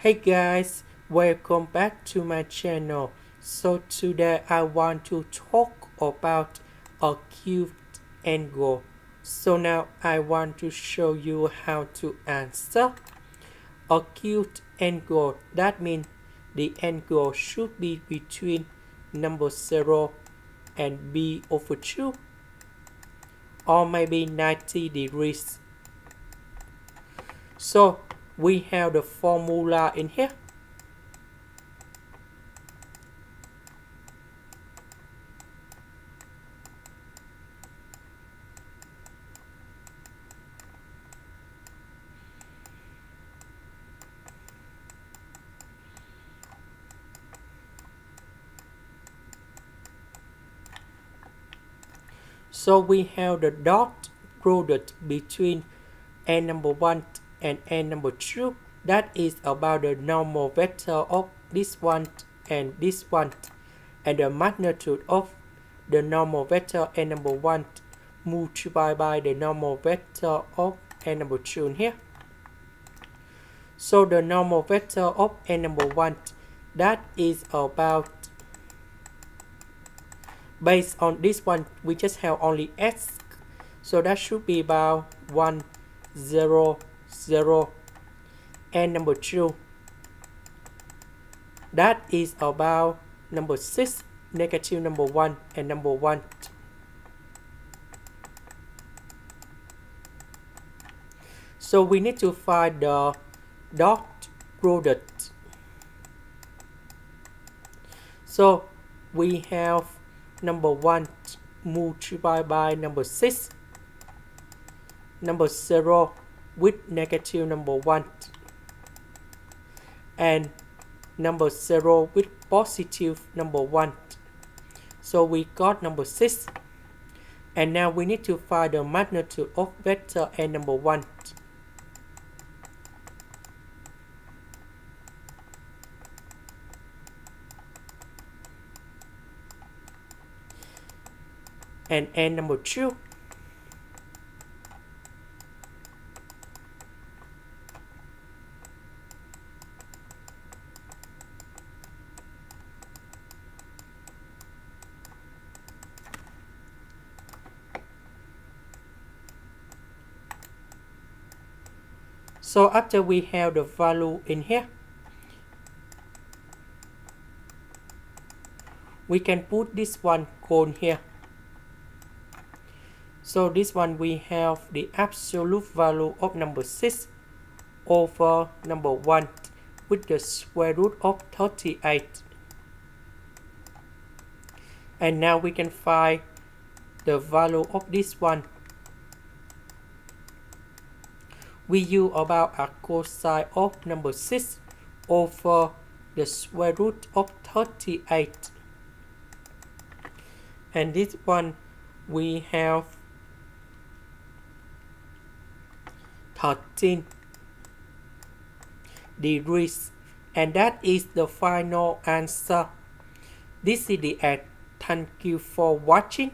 Hey guys, welcome back to my channel. So today I want to talk about acute angle. So now I want to show you how to answer acute angle. That means the angle should be between number 0 and b over 2 or maybe 90 degrees. So we have the formula in here. So we have the dot product between n number 1 and n number 2. That is about the normal vector of this one and this one, and the magnitude of the normal vector n number 1 multiplied by the normal vector of n number 2 here. So the normal vector of n number 1, that is about, based on this one, we just have only x, so that should be about 1, 0, 0, and number 2, that is about number 6, negative number 1, and number 1. So we need to find the dot product. So we have number 1 multiplied by number 6, number 0 with negative number 1, and number 0 with positive number 1. So we got number 6. And now we need to find the magnitude of vector n number 1. And n number 2. So after we have the value in here, we can put this one cone here. So this one we have the absolute value of number 6 over number 1 with the square root of 38. And now we can find the value of this one. We use about a cosine of number 6 over the square root of 38. And this one we have 13 degrees, and that is the final answer. This is the end. Thank you for watching.